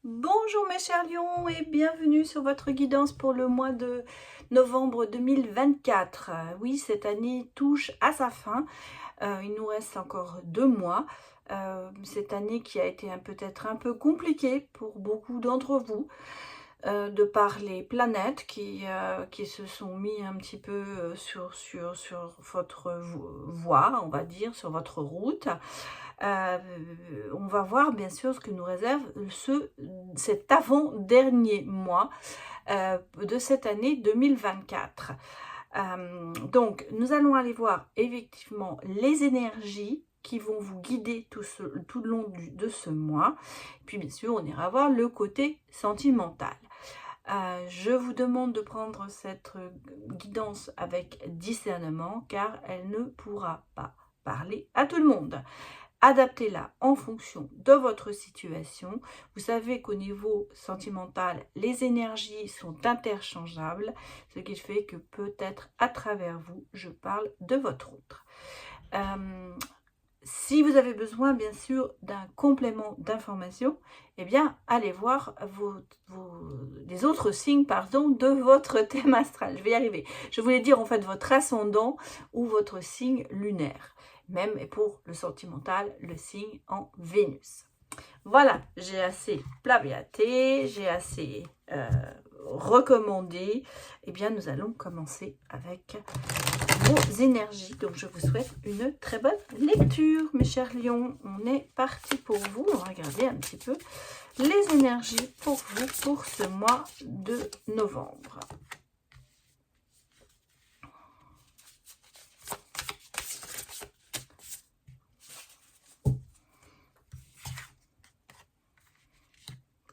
Bonjour mes chers lions et bienvenue sur votre guidance pour le mois de novembre 2024. Oui, cette année touche à sa fin. Il nous reste encore 2 mois. Cette année qui a été peut-être un peu compliquée pour beaucoup d'entre vous, de par les planètes qui se sont mis un petit peu sur votre voie, on va dire, sur votre route. Euh, on va voir bien sûr ce que nous réserve cet avant-dernier mois de cette année 2024. Donc, nous allons aller voir effectivement les énergies qui vont vous guider tout le long de ce mois. Puis bien sûr, on ira voir le côté sentimental. Je vous demande de prendre cette guidance avec discernement car elle ne pourra pas parler à tout le monde. Adaptez-la en fonction de votre situation. Vous savez qu'au niveau sentimental, les énergies sont interchangeables, ce qui fait que peut-être à travers vous, je parle de votre autre. Si vous avez besoin, bien sûr, d'un complément d'information, eh bien, allez voir les autres signes de votre thème astral. Je vais y arriver. Je voulais dire, en fait, votre ascendant ou votre signe lunaire. Même pour le sentimental, le signe en Vénus. Voilà, j'ai assez plagiaté, j'ai assez recommandé. Eh bien, nous allons commencer avec vos énergies. Donc, je vous souhaite une très bonne lecture, mes chers lions. On est parti pour vous. On va regarder un petit peu les énergies pour vous pour ce mois de novembre.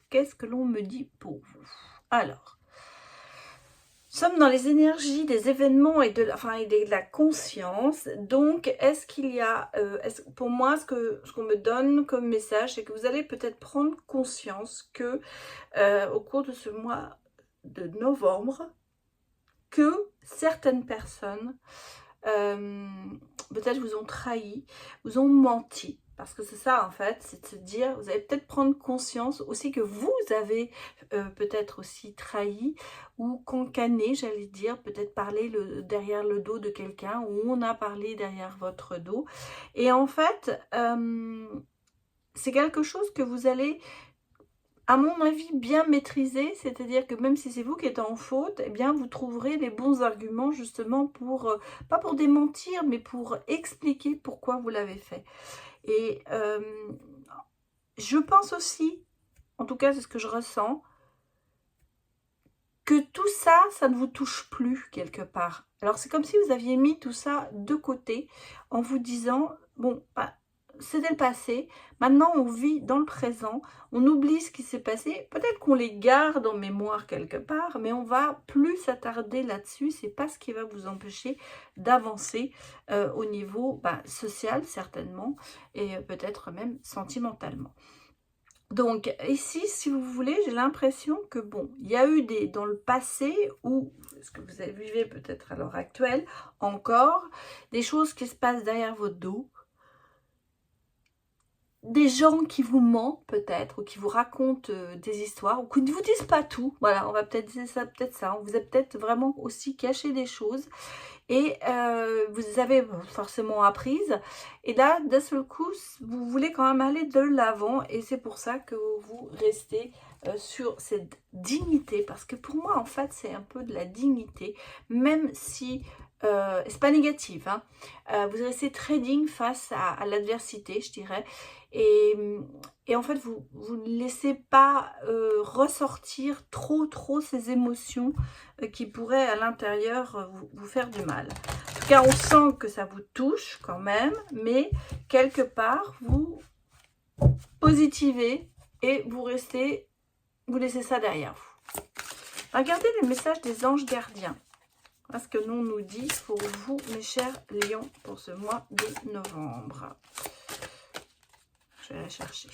Qu'est-ce que l'on me dit pour vous? Alors, nous sommes dans les énergies des événements et de la conscience. Donc, est-ce qu'il y a, pour moi, ce qu'on me donne comme message, c'est que vous allez peut-être prendre conscience que au cours de ce mois de novembre, que certaines personnes peut-être vous ont trahi, vous ont menti. Parce que c'est ça, en fait, c'est de se dire, vous allez peut-être prendre conscience aussi que vous avez peut-être aussi trahi ou cancané, j'allais dire, peut-être parlé derrière le dos de quelqu'un ou on a parlé derrière votre dos. Et en fait, c'est quelque chose que vous allez, à mon avis, bien maîtriser, c'est-à-dire que même si c'est vous qui êtes en faute, eh bien, vous trouverez les bons arguments justement pour, pas pour démentir, mais pour expliquer pourquoi vous l'avez fait. Et je pense aussi, en tout cas c'est ce que je ressens, que tout ça, ça ne vous touche plus quelque part. Alors c'est comme si vous aviez mis tout ça de côté en vous disant, bon, bah, c'était le passé, maintenant on vit dans le présent, on oublie ce qui s'est passé, peut-être qu'on les garde en mémoire quelque part, mais on va plus s'attarder là-dessus, c'est pas ce qui va vous empêcher d'avancer au niveau social certainement, et peut-être même sentimentalement. Donc ici, si vous voulez, j'ai l'impression que bon, il y a eu dans le passé, ou ce que vous vivez peut-être à l'heure actuelle, encore, des choses qui se passent derrière votre dos, des gens qui vous mentent peut-être, ou qui vous racontent des histoires, ou qui ne vous disent pas tout. Voilà, on va peut-être dire ça, on vous a peut-être vraiment aussi caché des choses, et vous avez forcément apprises, et là, d'un seul coup, vous voulez quand même aller de l'avant, et c'est pour ça que vous restez sur cette dignité, parce que pour moi, en fait, c'est un peu de la dignité, même si c'est pas négatif, hein. Vous restez très digne face à l'adversité, je dirais, et en fait, vous ne laissez pas ressortir trop ces émotions qui pourraient à l'intérieur vous faire du mal. En tout cas, on sent que ça vous touche quand même, mais quelque part, vous positivez et vous laissez ça derrière vous. Regardez les messages des anges gardiens. Ce que l'on nous dit pour vous, mes chers lions, pour ce mois de novembre. Je vais la chercher.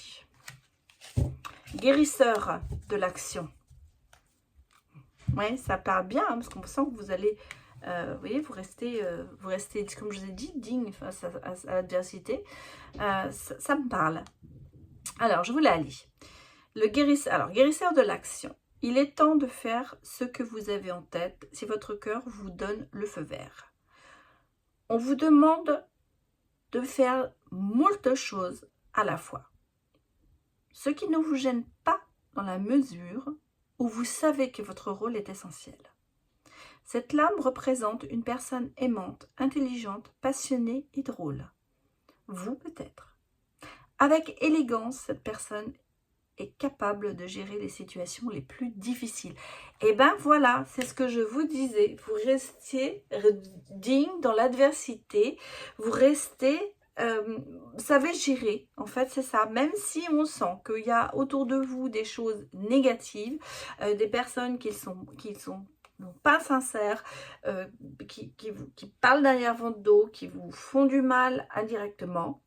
Guérisseur de l'action. Oui, ça part bien, hein, parce qu'on sent que vous allez, vous voyez, vous restez, comme je vous ai dit, digne face à l'adversité. Ça me parle. Alors, je vous la lis. Le guérisseur, alors, guérisseur de l'action. Il est temps de faire ce que vous avez en tête si votre cœur vous donne le feu vert. On vous demande de faire moult choses à la fois. Ce qui ne vous gêne pas dans la mesure où vous savez que votre rôle est essentiel. Cette lame représente une personne aimante, intelligente, passionnée et drôle. Vous peut-être. Avec élégance, cette personne est capable de gérer les situations les plus difficiles. Et ben voilà, c'est ce que je vous disais. Vous restiez digne dans l'adversité. Vous restez, savez gérer. En fait, c'est ça. Même si on sent qu'il y a autour de vous des choses négatives, des personnes qui sont non pas sincères, qui parlent derrière votre dos, qui vous font du mal indirectement,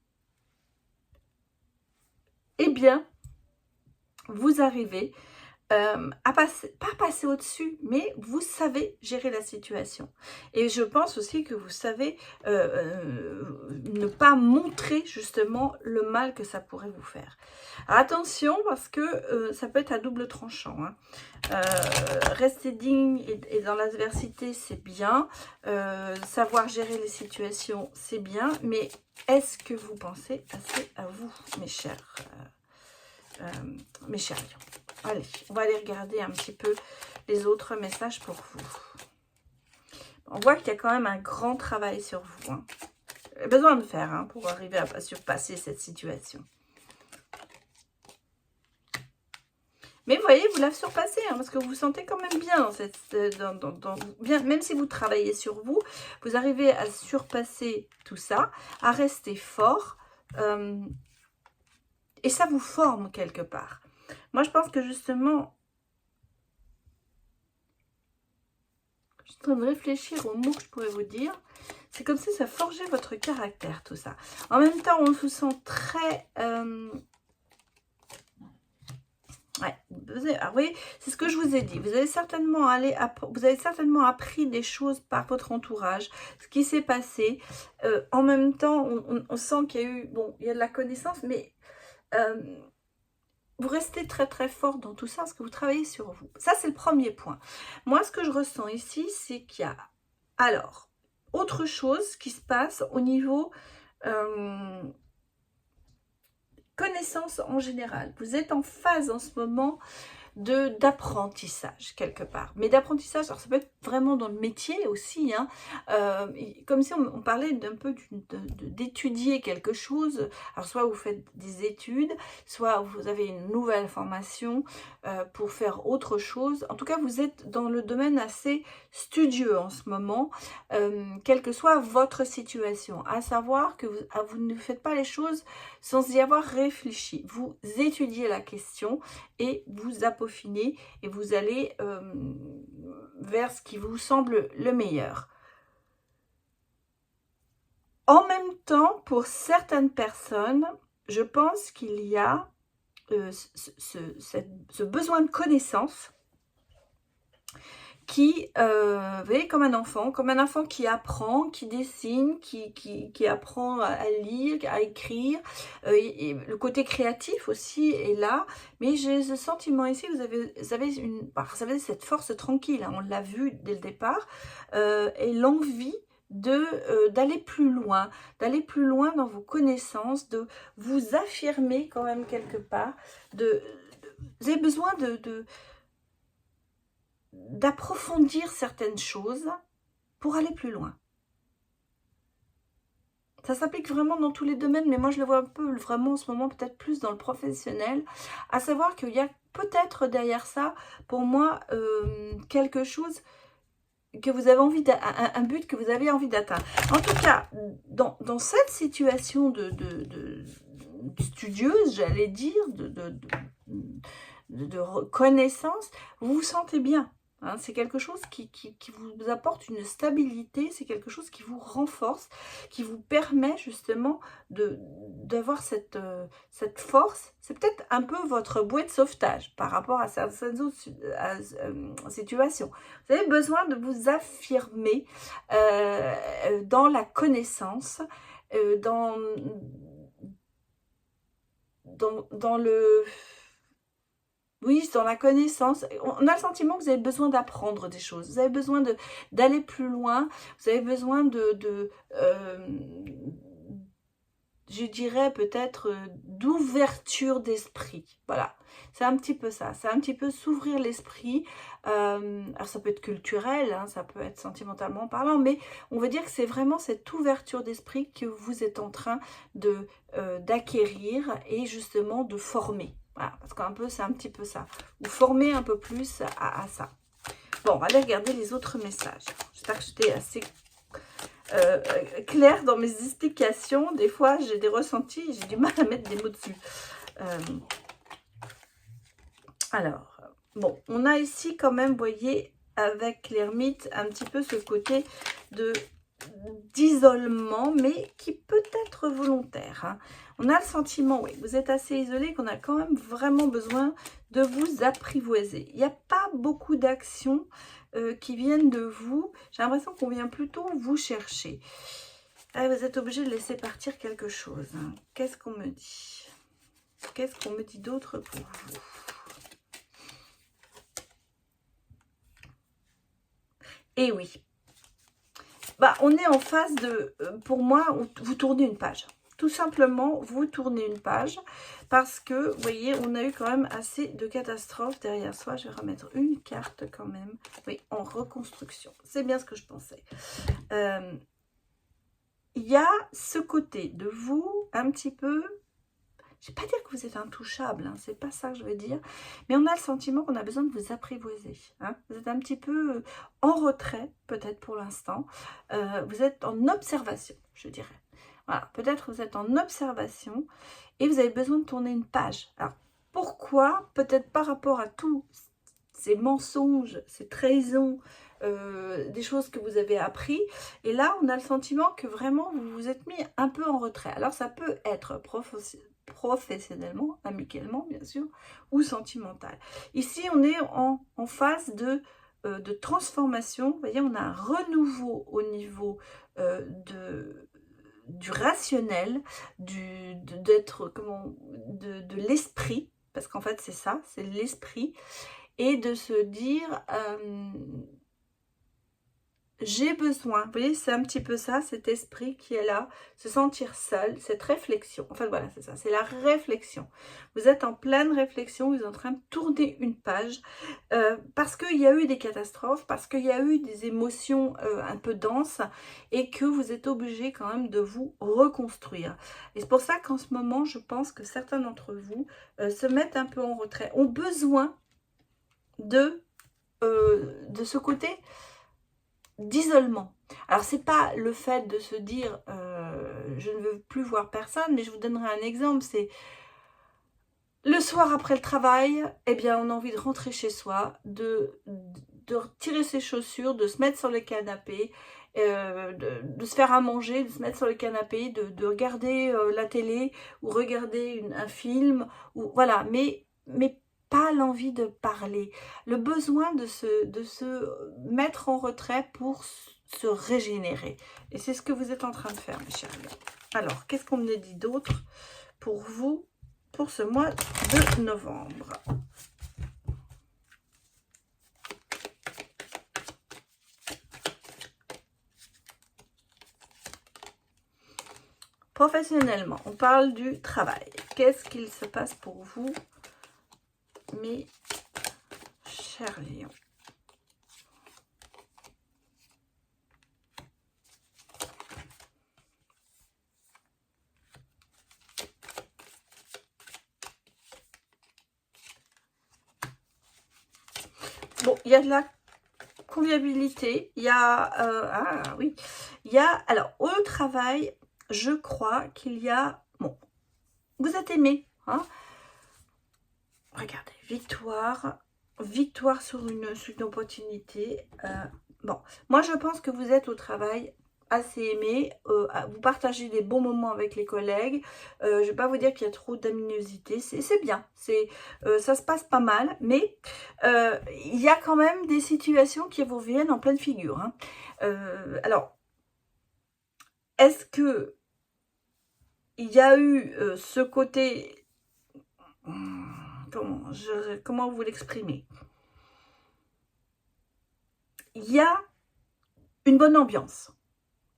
eh bien, vous arrivez à passer, pas passer au-dessus, mais vous savez gérer la situation. Et je pense aussi que vous savez ne pas montrer justement le mal que ça pourrait vous faire. Alors, attention, parce que ça peut être à double tranchant. Hein. Rester digne et dans l'adversité, c'est bien. Savoir gérer les situations, c'est bien. Mais est-ce que vous pensez assez à vous, mes chers lions? Allez, on va aller regarder un petit peu les autres messages pour vous. On voit qu'il y a quand même un grand travail sur vous. Hein. Besoin de faire hein, pour arriver à surpasser cette situation. Mais vous voyez, vous la surpassez, hein, parce que vous vous sentez quand même bien dans cette, bien, même si vous travaillez sur vous, vous arrivez à surpasser tout ça, à rester fort, et ça vous forme quelque part. Moi, je pense que justement, je suis en train de réfléchir aux mots que je pourrais vous dire. C'est comme si ça forgeait votre caractère, tout ça. En même temps, on vous sent très... Ouais, vous voyez, c'est ce que je vous ai dit. Vous avez certainement appris des choses par votre entourage, ce qui s'est passé. En même temps, on sent qu'il y a eu... Bon, il y a de la connaissance, mais... vous restez très très fort dans tout ça parce que vous travaillez sur vous. Ça, c'est le premier point. Moi, ce que je ressens ici, c'est qu'il y a alors autre chose qui se passe au niveau connaissance en général. Vous êtes en phase en ce moment d'apprentissage quelque part. Mais d'apprentissage, alors ça peut être vraiment dans le métier aussi, hein, comme si on parlait d'un peu d'étudier quelque chose. Alors soit vous faites des études, soit vous avez une nouvelle formation pour faire autre chose. En tout cas, vous êtes dans le domaine assez studieux en ce moment, quelle que soit votre situation. À savoir que vous ne faites pas les choses sans y avoir réfléchi. Vous étudiez la question et vous peaufiner et vous allez vers ce qui vous semble le meilleur. En même temps, pour certaines personnes, je pense qu'il y a ce besoin de connaissance qui, vous voyez, comme un enfant qui apprend, qui dessine, qui apprend à lire, à écrire. Et le côté créatif aussi est là. Mais j'ai ce sentiment ici, vous avez cette force tranquille, hein, on l'a vu dès le départ, et l'envie d'aller plus loin dans vos connaissances, de vous affirmer quand même quelque part. Vous avez besoin d'approfondir certaines choses pour aller plus loin. Ça s'applique vraiment dans tous les domaines, mais moi je le vois un peu vraiment en ce moment, peut-être plus dans le professionnel, à savoir qu'il y a peut-être derrière ça, pour moi, quelque chose que vous avez envie un but que vous avez envie d'atteindre. En tout cas, dans cette situation de studieuse, j'allais dire, de connaissance, vous vous sentez bien. Hein, c'est quelque chose qui vous apporte une stabilité, c'est quelque chose qui vous renforce, qui vous permet justement d'avoir cette force. C'est peut-être un peu votre bouée de sauvetage par rapport à certaines autres situations. Vous avez besoin de vous affirmer dans la connaissance, dans le... oui, dans la connaissance. On a le sentiment que vous avez besoin d'apprendre des choses. Vous avez besoin d'aller plus loin. Vous avez besoin je dirais peut-être d'ouverture d'esprit. Voilà, c'est un petit peu ça. C'est un petit peu s'ouvrir l'esprit. Alors ça peut être culturel, hein, ça peut être sentimentalement parlant, mais on veut dire que c'est vraiment cette ouverture d'esprit que vous êtes en train d'acquérir et justement de former. Voilà, parce qu'un peu c'est un petit peu ça. Ou former un peu plus à ça. Bon, on va aller regarder les autres messages. J'espère que j'étais assez clair dans mes explications. Des fois, j'ai des ressentis, j'ai du mal à mettre des mots dessus. Alors, bon, on a ici quand même, vous voyez, avec l'ermite, un petit peu ce côté d'isolement, mais qui peut être volontaire. Hein. On a le sentiment, oui, vous êtes assez isolé, qu'on a quand même vraiment besoin de vous apprivoiser. Il n'y a pas beaucoup d'actions qui viennent de vous. J'ai l'impression qu'on vient plutôt vous chercher. Ah, vous êtes obligé de laisser partir quelque chose. Hein. Qu'est-ce qu'on me dit? Qu'est-ce qu'on me dit d'autre pour vous? Et oui. Bah, on est en phase de, pour moi, vous tournez une page. Tout simplement, vous tournez une page parce que, vous voyez, on a eu quand même assez de catastrophes derrière soi. Je vais remettre une carte quand même. Oui, en reconstruction. C'est bien ce que je pensais. Il y a ce côté de vous, un petit peu, je ne vais pas dire que vous êtes intouchable, hein, c'est pas ça que je veux dire, mais on a le sentiment qu'on a besoin de vous apprivoiser. Hein. Vous êtes un petit peu en retrait, peut-être pour l'instant. Vous êtes en observation, je dirais. Voilà, peut-être vous êtes en observation et vous avez besoin de tourner une page. Alors, pourquoi? Peut-être par rapport à tous ces mensonges, ces trahisons, des choses que vous avez appris. Et là, on a le sentiment que vraiment, vous vous êtes mis un peu en retrait. Alors, ça peut être professionnellement, amicalement, bien sûr, ou sentimental. Ici, on est en phase de transformation. Vous voyez, on a un renouveau au niveau du rationnel, de l'esprit, parce qu'en fait, c'est ça, c'est l'esprit, et de se dire j'ai besoin, vous voyez, c'est un petit peu ça, cet esprit qui est là, se sentir seul, cette réflexion, en fait voilà, c'est ça, c'est la réflexion. Vous êtes en pleine réflexion, vous êtes en train de tourner une page, parce qu'il y a eu des catastrophes, parce qu'il y a eu des émotions un peu denses, et que vous êtes obligé quand même de vous reconstruire. Et c'est pour ça qu'en ce moment, je pense que certains d'entre vous se mettent un peu en retrait, ont besoin de ce côté d'isolement. Alors, c'est pas le fait de se dire je ne veux plus voir personne, mais je vous donnerai un exemple, c'est le soir après le travail, eh bien, on a envie de rentrer chez soi, de retirer ses chaussures, de se mettre sur le canapé, de se faire à manger, de se mettre sur le canapé, de regarder la télé ou regarder un film, ou voilà, mais pas l'envie de parler, le besoin de se mettre en retrait pour se régénérer. Et c'est ce que vous êtes en train de faire, mes chers amis. Alors, qu'est-ce qu'on me dit d'autre pour vous pour ce mois de novembre? Professionnellement, on parle du travail. Qu'est-ce qu'il se passe pour vous, mes chers lions? Bon, il y a de la convivialité, il y a... ah oui, il y a... Alors, au travail, je crois qu'il y a... Bon, vous êtes aimé, hein? Regardez, victoire sur une opportunité. Bon, moi je pense que vous êtes au travail assez aimé, vous partagez des bons moments avec les collègues, je ne vais pas vous dire qu'il y a trop d'aminosité, c'est bien, ça se passe pas mal, mais il y a quand même des situations qui vous viennent en pleine figure. Hein. Alors, est-ce que il y a eu ce côté... comment vous l'exprimer? Il y a une bonne ambiance.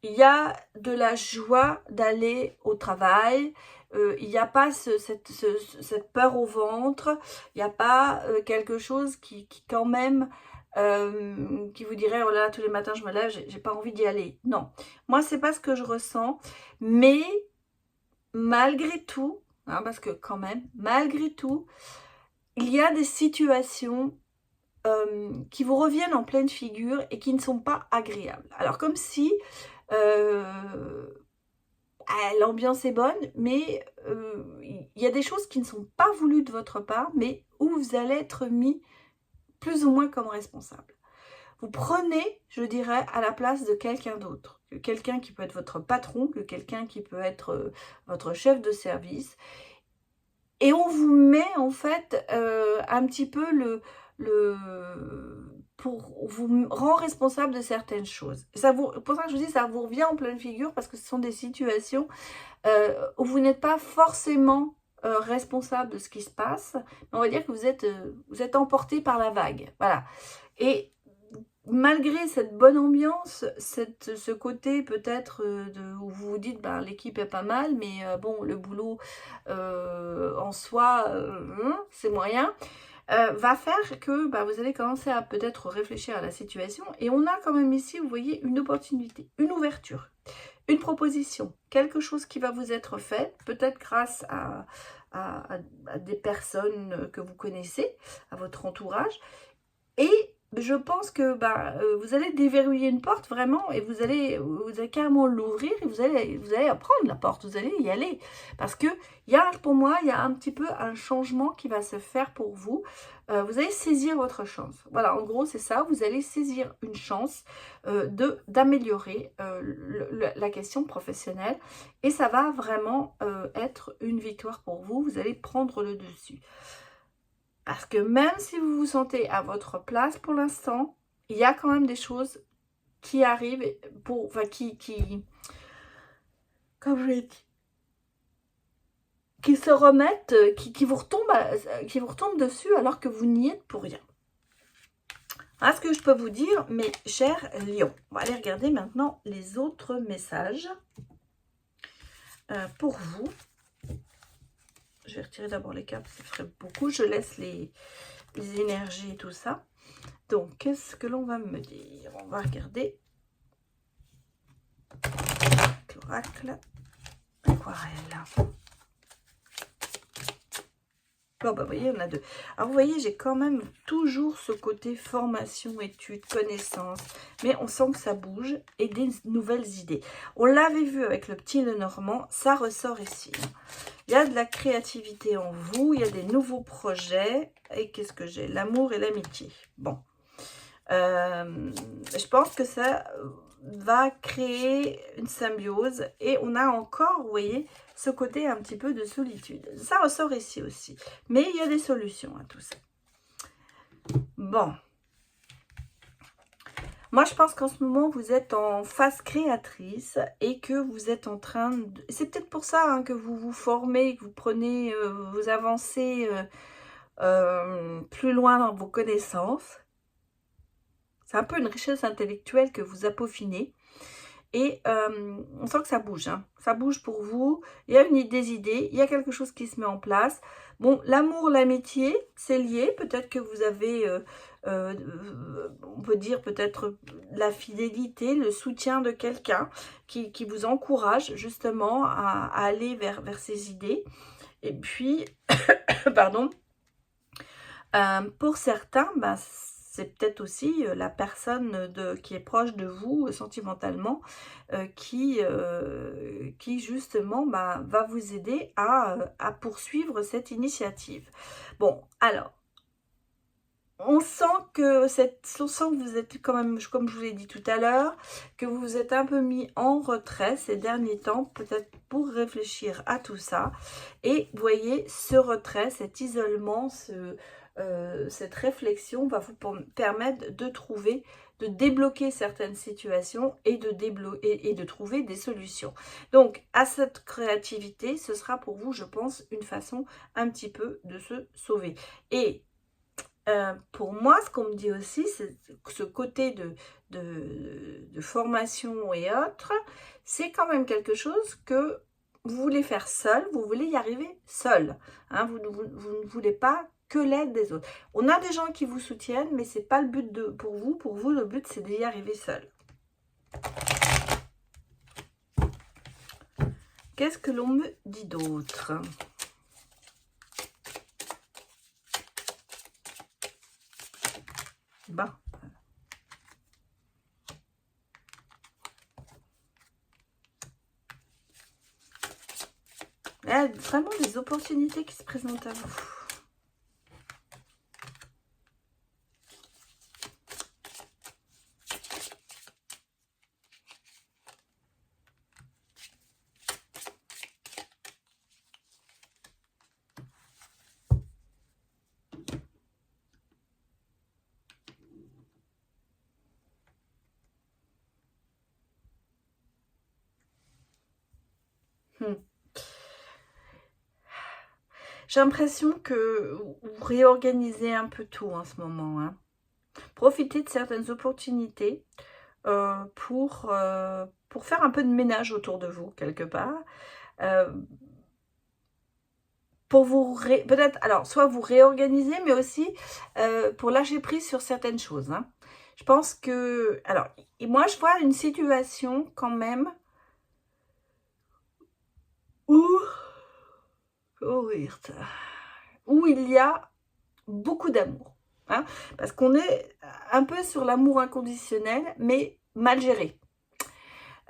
Il y a de la joie d'aller au travail. Il n'y a pas cette peur au ventre. Il n'y a pas quelque chose qui quand même, qui vous dirait, oh là là, tous les matins je me lève, j'ai pas envie d'y aller. Non, moi c'est pas ce que je ressens. Mais malgré tout, hein, parce que quand même, malgré tout, il y a des situations qui vous reviennent en pleine figure et qui ne sont pas agréables. Alors comme si l'ambiance est bonne, mais il y a des choses qui ne sont pas voulues de votre part, mais où vous allez être mis plus ou moins comme responsable. Vous prenez, je dirais, à la place de quelqu'un d'autre. Quelqu'un qui peut être votre patron, que quelqu'un qui peut être votre chef de service. Et on vous met en fait un petit peu pour vous rend responsable de certaines choses. Pour ça que je vous dis, ça vous revient en pleine figure parce que ce sont des situations où vous n'êtes pas forcément responsable de ce qui se passe. Mais on va dire que vous êtes emporté par la vague. Voilà. Et malgré cette bonne ambiance, ce côté peut-être où vous vous dites bah, l'équipe est pas mal, mais bon, le boulot en soi, c'est moyen, va faire que bah, vous allez commencer à peut-être réfléchir à la situation. Et on a quand même ici, vous voyez, une opportunité, une ouverture, une proposition, quelque chose qui va vous être fait, peut-être grâce à des personnes que vous connaissez, à votre entourage. Et je pense que bah, vous allez déverrouiller une porte vraiment et vous allez carrément l'ouvrir et vous allez prendre la porte, vous allez y aller. Parce que pour moi, il y a un petit peu un changement qui va se faire pour vous. Vous allez saisir votre chance. Voilà, en gros, c'est ça. Vous allez saisir une chance d'améliorer la question professionnelle. Et ça va vraiment être une victoire pour vous. Vous allez prendre le dessus. Parce que même si vous vous sentez à votre place pour l'instant, il y a quand même des choses qui arrivent, comme je l'ai dit, qui se remettent, qui vous retombent dessus alors que vous n'y êtes pour rien. Voilà ce que je peux vous dire, mes chers lions. On va aller regarder maintenant les autres messages pour vous. Je vais retirer d'abord les cartes, ça ferait beaucoup. Je laisse les énergies et tout ça. Donc, qu'est-ce que l'on va me dire? On va regarder. L'oracle, aquarelle. Bon, bah, vous voyez, on a deux. Alors, vous voyez, j'ai quand même toujours ce côté formation, études, connaissances. Mais on sent que ça bouge et des nouvelles idées. On l'avait vu avec le petit Lenormand, ça ressort ici. Il y a de la créativité en vous, il y a des nouveaux projets. Et qu'est-ce que j'ai? L'amour et l'amitié. Bon. Je pense que ça va créer une symbiose. Et on a encore, vous voyez, ce côté un petit peu de solitude. Ça ressort ici aussi. Mais il y a des solutions à tout ça. Bon. Moi, je pense qu'en ce moment, vous êtes en phase créatrice et que vous êtes en train de... C'est peut-être pour ça hein, que vous vous formez, que vous prenez, vous avancez plus loin dans vos connaissances. C'est un peu une richesse intellectuelle que vous peaufinez. Et on sent que ça bouge. Hein. Ça bouge pour vous. Il y a des idées. Il y a quelque chose qui se met en place. Bon, l'amour, l'amitié, c'est lié. Peut-être que vous avez... on peut dire peut-être la fidélité, le soutien de quelqu'un qui vous encourage justement à aller vers ces idées. Et puis, pardon, pour certains, bah, c'est peut-être aussi la personne qui est proche de vous sentimentalement qui justement bah, va vous aider à poursuivre cette initiative. Bon, alors, on sent que vous êtes quand même, comme je vous l'ai dit tout à l'heure, que vous vous êtes un peu mis en retrait ces derniers temps, peut-être pour réfléchir à tout ça. Et vous voyez, ce retrait, cet isolement, cette réflexion va vous permettre de trouver, de débloquer certaines situations et de trouver des solutions. Donc, à cette créativité, ce sera pour vous, je pense, une façon un petit peu de se sauver. Et pour moi, ce qu'on me dit aussi, c'est que ce côté de formation et autres, c'est quand même quelque chose que vous voulez faire seul, vous voulez y arriver seul. Hein, vous ne voulez pas que l'aide des autres. On a des gens qui vous soutiennent, mais ce n'est pas le but pour vous. Pour vous, le but, c'est d'y arriver seul. Qu'est-ce que l'on me dit d'autre ? Bah. Il y a vraiment des opportunités qui se présentent à vous. J'ai l'impression que vous réorganisez un peu tout en ce moment. Hein. Profitez de certaines opportunités pour faire un peu de ménage autour de vous, quelque part. Pour vous, peut-être, alors, soit vous réorganiser, mais aussi pour lâcher prise sur certaines choses. Hein. Je pense que, alors, moi, je vois une situation quand même où il y a beaucoup d'amour. Hein, parce qu'on est un peu sur l'amour inconditionnel, mais mal géré.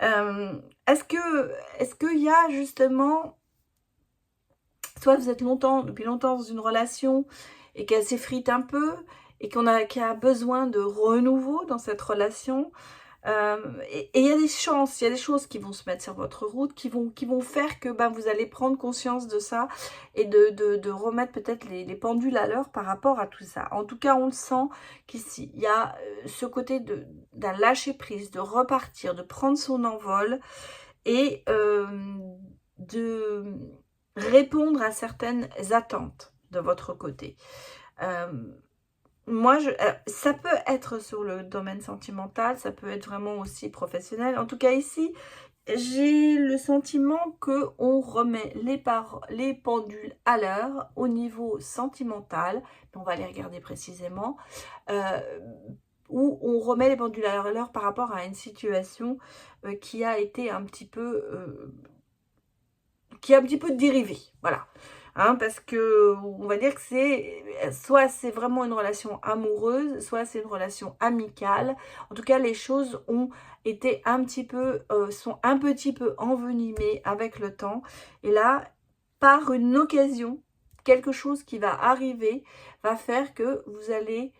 Est-ce qu'il y a justement, soit vous êtes depuis longtemps dans une relation et qu'elle s'effrite un peu et qu'il y a besoin de renouveau dans cette relation, et il y a des chances, il y a des choses qui vont se mettre sur votre route, qui vont faire que vous allez prendre conscience de ça et de remettre peut-être les pendules à l'heure par rapport à tout ça. En tout cas, on le sent qu'ici, il y a ce côté d'un lâcher-prise, de repartir, de prendre son envol et de répondre à certaines attentes de votre côté. Moi, ça peut être sur le domaine sentimental, ça peut être vraiment aussi professionnel. En tout cas, ici, j'ai le sentiment qu'on remet les pendules à l'heure au niveau sentimental. On va les regarder précisément. Où on remet les pendules à l'heure par rapport à une situation qui a été un petit peu... dérivée. Voilà. Hein, parce que on va dire que soit c'est vraiment une relation amoureuse, soit c'est une relation amicale. En tout cas, les choses ont été sont un petit peu envenimées avec le temps. Et là, par une occasion, quelque chose qui va arriver va faire que vous allez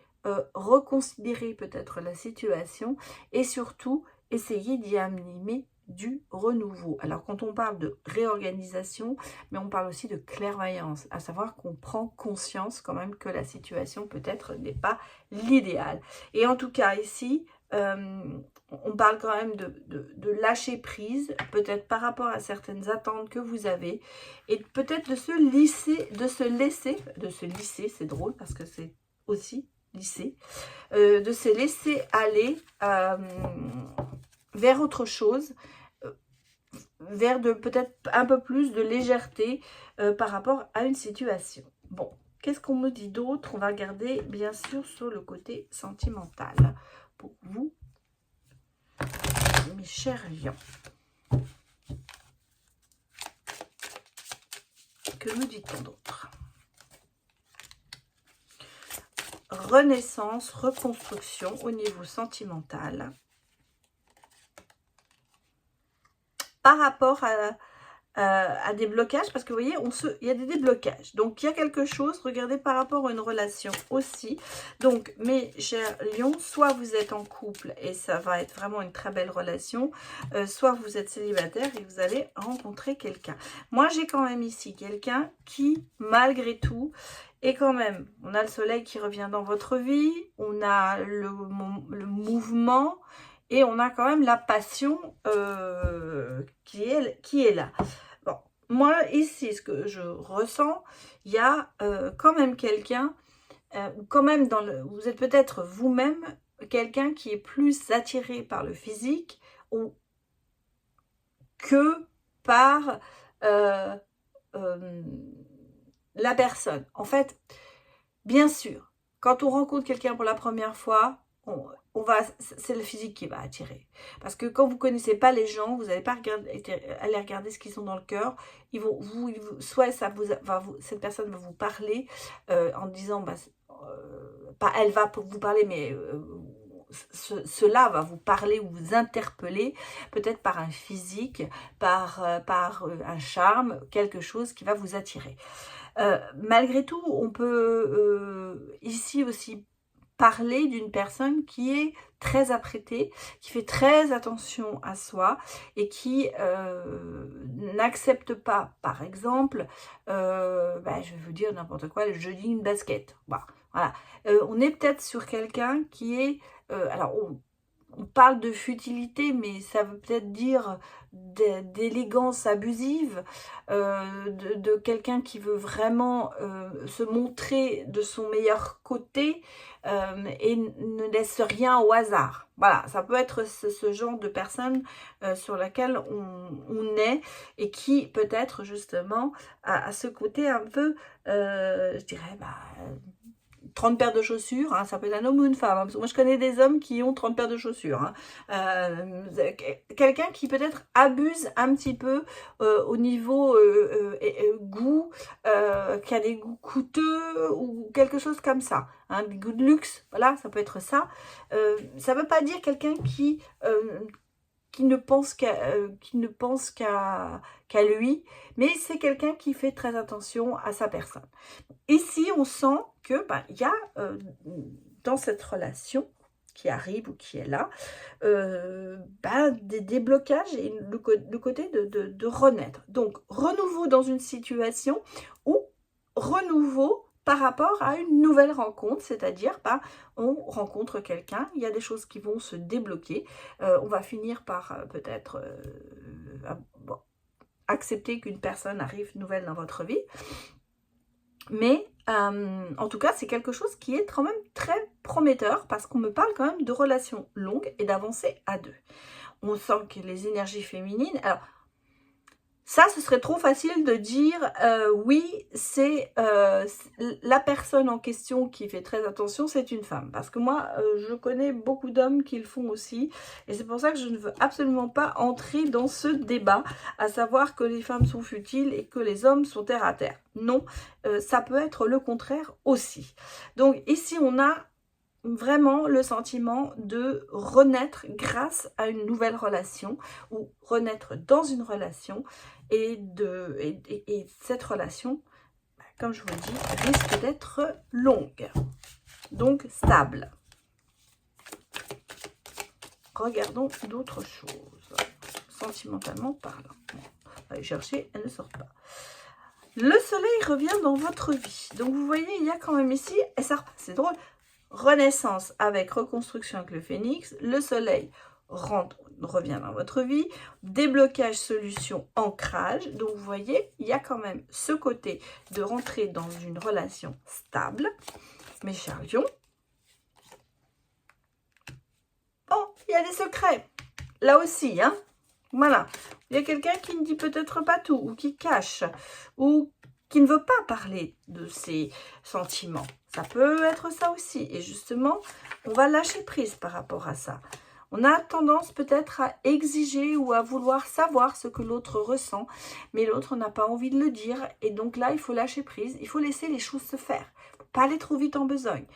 reconsidérer peut-être la situation et surtout essayer d'y amener du renouveau. Alors quand on parle de réorganisation, mais on parle aussi de clairvoyance, à savoir qu'on prend conscience quand même que la situation peut-être n'est pas l'idéal. Et en tout cas ici, on parle quand même de lâcher prise, peut-être par rapport à certaines attentes que vous avez, et peut-être de se lisser, c'est drôle parce que c'est aussi lisser, de se laisser aller vers autre chose, vers peut-être un peu plus de légèreté par rapport à une situation. Bon, qu'est-ce qu'on me dit d'autre? On va regarder bien sûr sur le côté sentimental pour vous, mes chers lions. Que me dit-on d'autre? Renaissance, reconstruction au niveau sentimental. Par rapport à des blocages, parce que vous voyez, il y a des déblocages. Donc, il y a quelque chose, regardez, par rapport à une relation aussi. Donc, mes chers lions, soit vous êtes en couple et ça va être vraiment une très belle relation, soit vous êtes célibataire et vous allez rencontrer quelqu'un. Moi, j'ai quand même ici quelqu'un qui, malgré tout, Et quand même, on a le soleil qui revient dans votre vie, on a le mouvement, et on a quand même la passion qui est là. Bon, moi, ici, ce que je ressens, il y a quand même quelqu'un, quand même, vous êtes peut-être vous-même quelqu'un qui est plus attiré par le physique ou que par la personne. En fait, bien sûr, quand on rencontre quelqu'un pour la première fois, c'est le physique qui va attirer. Parce que quand vous ne connaissez pas les gens, vous n'allez pas aller regarder ce qu'ils ont dans le cœur. Soit cette personne va vous parler en disant, pas elle va vous parler, mais cela va vous parler ou vous interpeller, peut-être par un physique, par un charme, quelque chose qui va vous attirer. Malgré tout, on peut ici aussi parler d'une personne qui est très apprêtée, qui fait très attention à soi et qui n'accepte pas, par exemple, je vais vous dire n'importe quoi, le jogging basket. Voilà. On est peut-être sur quelqu'un qui est... alors, on parle de futilité, mais ça veut peut-être dire d'élégance abusive, de quelqu'un qui veut vraiment se montrer de son meilleur côté et ne laisse rien au hasard. Voilà, ça peut être ce genre de personne sur laquelle on est et qui peut-être justement a ce côté un peu, je dirais, 30 paires de chaussures, hein, ça peut être un homme ou une femme, hein, parce que moi je connais des hommes qui ont 30 paires de chaussures, hein. Quelqu'un qui peut-être abuse un petit peu au niveau goût, qui a des goûts coûteux ou quelque chose comme ça, hein, des goûts de luxe, voilà, ça peut être ça. Ça ne veut pas dire quelqu'un qui ne pense qu'à lui, mais c'est quelqu'un qui fait très attention à sa personne. Ici, on sent que il y a dans cette relation qui arrive ou qui est là, des déblocages et le côté de renaître. Donc, renouveau dans une situation ou renouveau par rapport à une nouvelle rencontre, c'est-à-dire on rencontre quelqu'un, il y a des choses qui vont se débloquer, on va finir par peut-être accepter qu'une personne arrive nouvelle dans votre vie, mais en tout cas c'est quelque chose qui est quand même très prometteur parce qu'on me parle quand même de relations longues et d'avancer à deux. On sent que les énergies féminines, alors ça, ce serait trop facile de dire oui, c'est la personne en question qui fait très attention, c'est une femme. Parce que moi, je connais beaucoup d'hommes qui le font aussi. Et c'est pour ça que je ne veux absolument pas entrer dans ce débat, à savoir que les femmes sont futiles et que les hommes sont terre à terre. Non, ça peut être le contraire aussi. Donc ici, on a vraiment le sentiment de renaître grâce à une nouvelle relation ou renaître dans une relation et cette relation, comme je vous le dis, risque d'être longue, donc stable. Regardons d'autres choses, sentimentalement parlant. Allez chercher, elle ne sort pas. Le soleil revient dans votre vie. Donc vous voyez, il y a quand même ici, et ça c'est drôle, renaissance avec reconstruction avec le phénix, le soleil revient dans votre vie, déblocage, solution, ancrage. Donc vous voyez, il y a quand même ce côté de rentrer dans une relation stable, mes chers lions. Oh, il y a des secrets, là aussi, hein. Voilà, il y a quelqu'un qui ne dit peut-être pas tout, ou qui cache, ou qui ne veut pas parler de ses sentiments. Ça peut être ça aussi. Et justement, on va lâcher prise par rapport à ça. On a tendance peut-être à exiger ou à vouloir savoir ce que l'autre ressent, mais l'autre n'a pas envie de le dire. Et donc là, il faut lâcher prise, il faut laisser les choses se faire. Pas aller trop vite en besogne.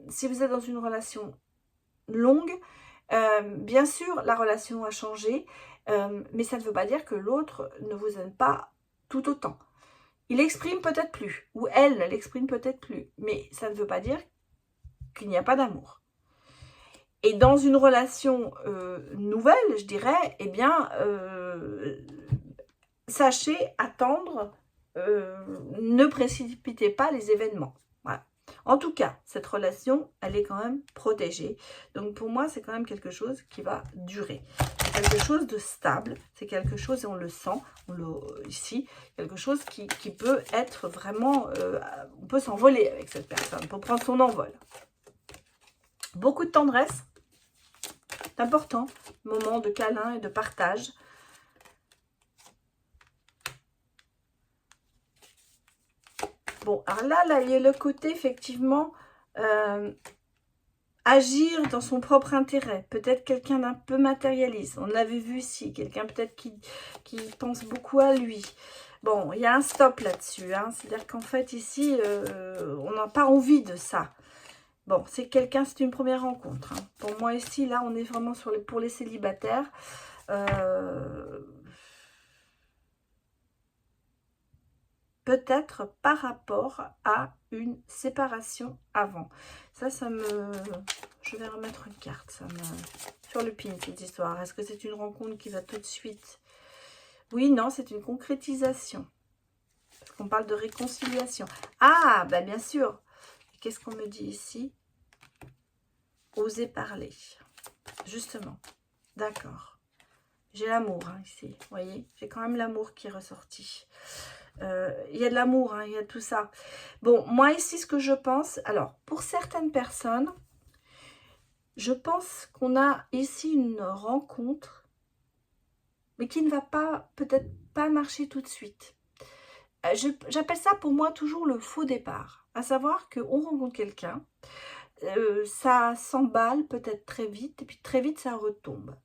Si vous êtes dans une relation longue, bien sûr, la relation a changé, mais ça ne veut pas dire que l'autre ne vous aime pas tout autant. Il l'exprime peut-être plus, ou elle ne l'exprime peut-être plus, mais ça ne veut pas dire qu'il n'y a pas d'amour. Et dans une relation nouvelle, je dirais, eh bien, sachez attendre ne précipitez pas les événements. Voilà. En tout cas, cette relation, elle est quand même protégée. Donc pour moi, c'est quand même quelque chose qui va durer. C'est quelque chose de stable. C'est quelque chose, et on le sent ici, quelque chose qui peut être vraiment... on peut s'envoler avec cette personne, pour prendre son envol. Beaucoup de tendresse. C'est important. Moment de câlin et de partage. Bon, alors là, il y a le côté, effectivement, agir dans son propre intérêt. Peut-être quelqu'un d'un peu matérialiste. On l'avait vu ici. Quelqu'un peut-être qui pense beaucoup à lui. Bon, il y a un stop là-dessus. Hein. C'est-à-dire qu'en fait, ici, on n'a pas envie de ça. Bon, c'est quelqu'un, c'est une première rencontre. Hein. Pour moi, ici, là, on est vraiment pour les célibataires. Peut-être par rapport à une séparation avant. Ça me... Je vais remettre une carte, ça me... Sur le pin, cette histoire. Est-ce que c'est une rencontre qui va tout de suite? Oui, non, c'est une concrétisation. Parce qu'on parle de réconciliation. Ah, ben bien sûr. Qu'est-ce qu'on me dit ici? Oser parler. Justement. D'accord. J'ai l'amour, hein, ici. Vous voyez? J'ai quand même l'amour qui est ressorti. Il y a de l'amour, hein, il y a tout ça. Bon, moi ici, ce que je pense... Alors, pour certaines personnes, je pense qu'on a ici une rencontre, mais qui ne va pas, peut-être pas marcher tout de suite. J'appelle ça pour moi toujours le faux départ. À savoir qu'on rencontre quelqu'un, ça s'emballe peut-être très vite, et puis très vite ça retombe.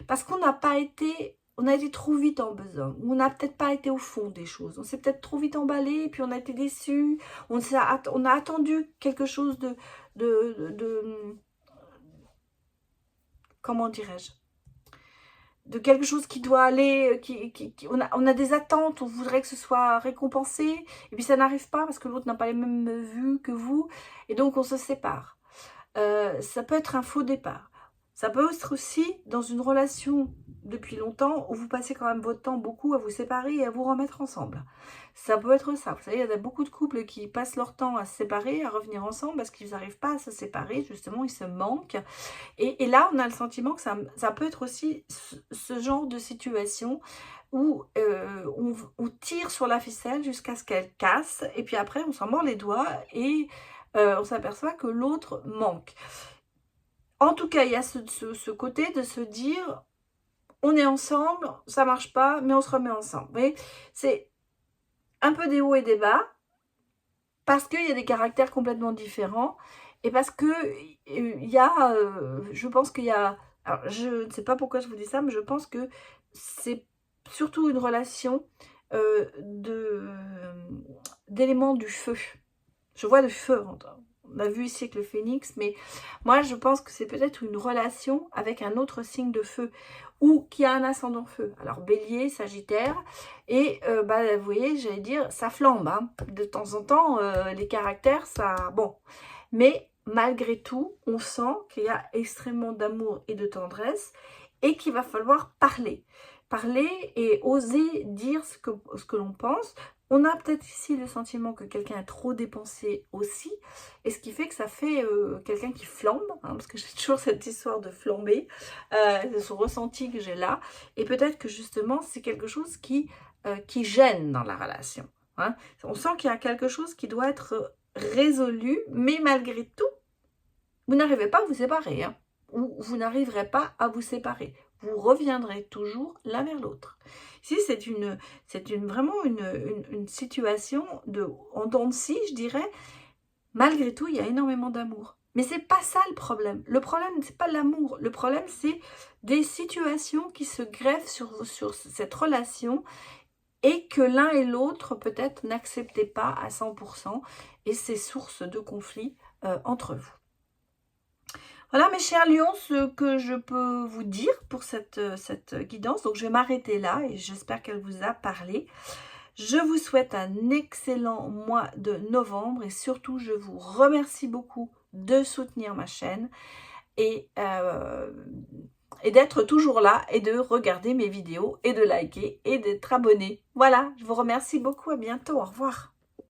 Parce qu'on n'a pas été... On a été trop vite en besoin, ou on n'a peut-être pas été au fond des choses. On s'est peut-être trop vite emballé, et puis on a été déçu. On a attendu quelque chose de comment dirais-je, de quelque chose qui doit aller, on a des attentes, on voudrait que ce soit récompensé, et puis ça n'arrive pas parce que l'autre n'a pas les mêmes vues que vous, et donc on se sépare. Ça peut être un faux départ. Ça peut être aussi dans une relation depuis longtemps où vous passez quand même votre temps beaucoup à vous séparer et à vous remettre ensemble. Ça peut être ça. Vous savez, il y a beaucoup de couples qui passent leur temps à se séparer, à revenir ensemble parce qu'ils n'arrivent pas à se séparer. Justement, ils se manquent. Et là, on a le sentiment que ça peut être aussi ce genre de situation où on tire sur la ficelle jusqu'à ce qu'elle casse. Et puis après, on s'en mord les doigts et on s'aperçoit que l'autre manque. En tout cas, il y a ce côté de se dire, on est ensemble, ça marche pas, mais on se remet ensemble. Vous voyez, c'est un peu des hauts et des bas, parce qu'il y a des caractères complètement différents, et parce que il y a, je pense qu'il y a, alors je ne sais pas pourquoi je vous dis ça, mais je pense que c'est surtout une relation d'éléments du feu. Je vois le feu, on a vu ici avec le phénix, mais moi je pense que c'est peut-être une relation avec un autre signe de feu, ou qui a un ascendant feu. Alors bélier, sagittaire, et vous voyez, j'allais dire, ça flambe, hein. De temps en temps, les caractères, ça... Bon, mais malgré tout, on sent qu'il y a extrêmement d'amour et de tendresse, et qu'il va falloir parler. Parler et oser dire ce que l'on pense. On a peut-être ici le sentiment que quelqu'un a trop dépensé aussi, et ce qui fait que ça fait quelqu'un qui flambe, hein, parce que j'ai toujours cette histoire de flamber, ce ressenti que j'ai là, et peut-être que justement c'est quelque chose qui gêne dans la relation. Hein. On sent qu'il y a quelque chose qui doit être résolu, mais malgré tout, vous n'arrivez pas à vous séparer, hein, ou vous n'arriverez pas à vous séparer. Vous reviendrez toujours l'un vers l'autre. Ici, c'est vraiment une situation en dents de scie, je dirais. Malgré tout, il y a énormément d'amour. Mais c'est pas ça le problème. Le problème, c'est pas l'amour. Le problème, c'est des situations qui se greffent sur cette relation et que l'un et l'autre, peut-être, n'acceptaient pas à 100%. Et c'est source de conflits entre vous. Voilà mes chers lions, ce que je peux vous dire pour cette guidance. Donc je vais m'arrêter là et j'espère qu'elle vous a parlé. Je vous souhaite un excellent mois de novembre et surtout je vous remercie beaucoup de soutenir ma chaîne. Et et d'être toujours là et de regarder mes vidéos et de liker et d'être abonné. Voilà, je vous remercie beaucoup, à bientôt, au revoir.